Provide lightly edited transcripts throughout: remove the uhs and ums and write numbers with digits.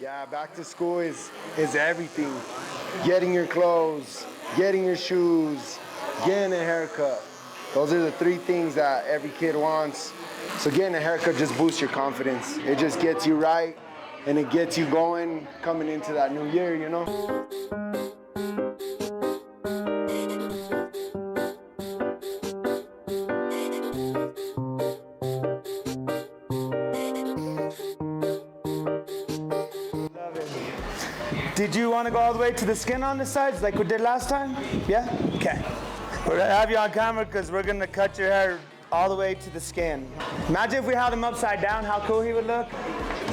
Yeah, back to school is everything. Getting your clothes, getting your shoes, getting a haircut. Those are the three things that every kid wants. So getting a haircut just boosts your confidence. It just gets you right and it gets you going coming into that new year, you know? Did you want to go all the way to the skin on the sides like we did last time? Yeah? Okay. We're going to have you on camera because we're going to cut your hair all the way to the skin. Imagine if we had him upside down, how cool he would look.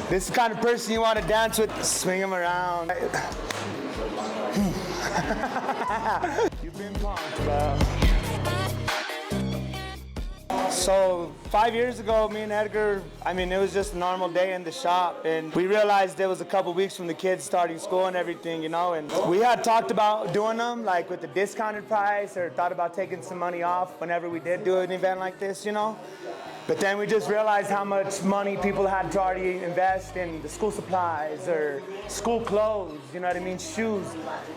This is the kind of person you want to dance with. Swing him around. You've been punked, bro. So 5 years ago, me and Edgar, it was just a normal day in the shop, and we realized it was a couple weeks from the kids starting school and everything, you know, and we had talked about doing them like with the discounted price, or thought about taking some money off whenever we did do an event like this, you know. But then we just realized how much money people had to already invest in the school supplies or school clothes, you know what I mean, shoes.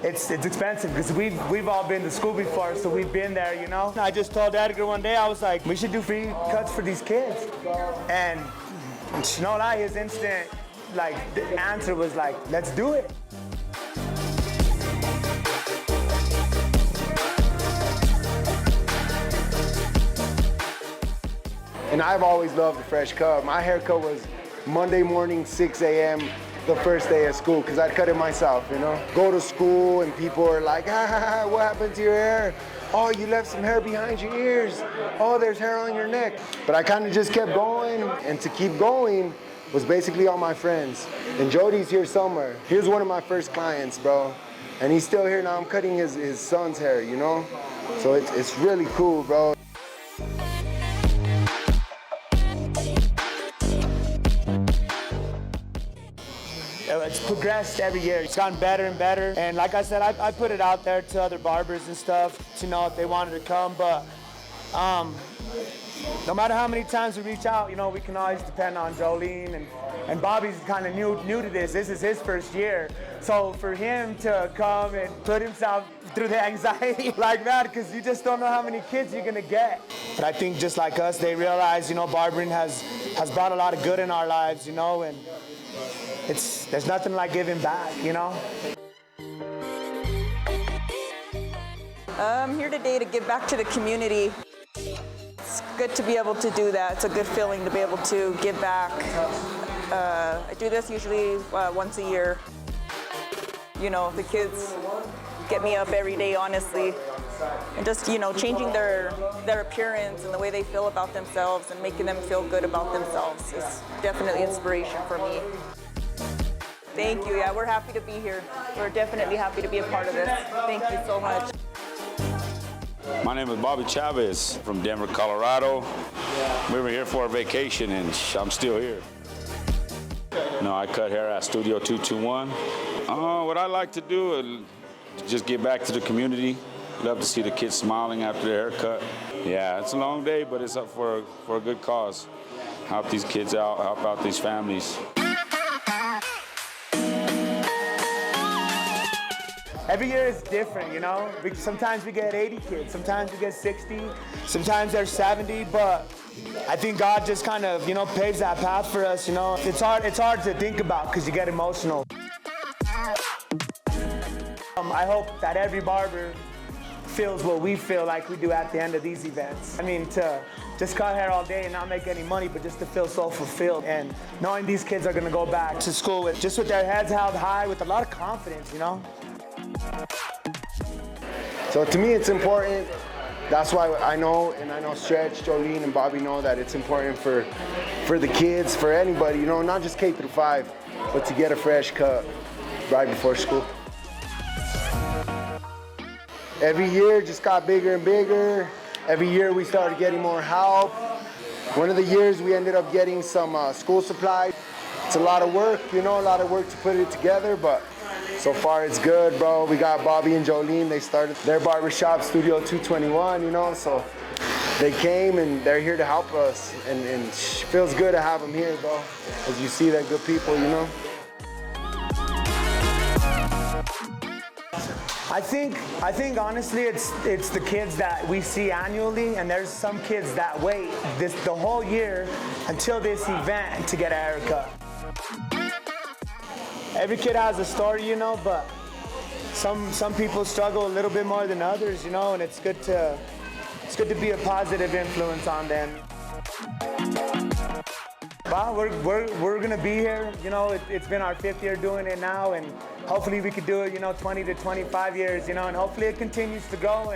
It's expensive because we've all been to school before, so we've been there, you know. I just told Edgar one day, I was like, we should do free cuts for these kids. And no lie, his instant the answer was like, let's do it. And I've always loved the fresh cut. My haircut was Monday morning, 6 a.m., the first day of school, because I'd cut it myself, you know? Go to school and people are like, what happened to your hair? Oh, you left some hair behind your ears. Oh, there's hair on your neck. But I kind of just kept going, and to keep going was basically all my friends. And Jody's here somewhere. Here's one of my first clients, bro. And he's still here now. I'm cutting his son's hair, you know? So it's really cool, bro. It's progressed every year. It's gotten better and better. And like I said, I put it out there to other barbers and stuff to know if they wanted to come. But no matter how many times we reach out, you know, we can always depend on Jolene. And Bobby's kind of new to this. This is his first year. So for him to come and put himself through the anxiety like that, because you just don't know how many kids you're going to get. But I think just like us, they realize, you know, barbering has brought a lot of good in our lives, you know, and there's nothing like giving back, you know? I'm here today to give back to the community. It's good to be able to do that. It's a good feeling to be able to give back. I do this usually once a year. You know, the kids get me up every day, honestly. And just, you know, changing their appearance and the way they feel about themselves and making them feel good about themselves is definitely inspiration for me. Thank you. Yeah, we're happy to be here. We're definitely happy to be a part of this. Thank you so much. My name is Bobby Chavez from Denver, Colorado. We were here for a vacation and I'm still here. No, I cut hair at Studio 221. What I like to do is just give back to the community. Love to see the kids smiling after their haircut. Yeah, it's a long day, but it's up for a good cause. Help these kids out, help out these families. Every year is different, you know? Sometimes we get 80 kids, sometimes we get 60, sometimes there's 70, but I think God just kind of, you know, paves that path for us, you know? It's hard to think about because you get emotional. I hope that every barber feels what we feel like we do at the end of these events. I mean, to just cut hair all day and not make any money, but just to feel so fulfilled. And knowing these kids are gonna go back to school with their heads held high with a lot of confidence, you know? So to me, it's important. That's why I know Stretch, Jolene, and Bobby know that it's important for the kids, for anybody, you know, not just K through 5, but to get a fresh cut right before school. Every year just got bigger and bigger. Every year we started getting more help. One of the years we ended up getting some school supplies. It's a lot of work, you know, a lot of work to put it together, but so far it's good, bro. We got Bobby and Jolene. They started their barbershop, Studio 221, you know, so they came and they're here to help us. And it feels good to have them here, bro. As you see, they're good people, you know. I think honestly it's the kids that we see annually, and there's some kids that wait the whole year until this event to get a haircut. Every kid has a story, you know, but some people struggle a little bit more than others, you know, and it's good to be a positive influence on them. Well, we're gonna be here, you know, it's been our 5th year doing it now, and hopefully we could do it, you know, 20 to 25 years, you know, and hopefully it continues to grow,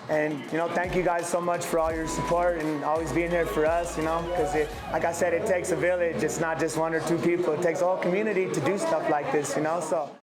and you know, thank you guys so much for all your support and always being here for us, you know, because like I said, it takes a village. It's not just 1 or 2 people. It takes a whole community to do stuff like this, you know, so.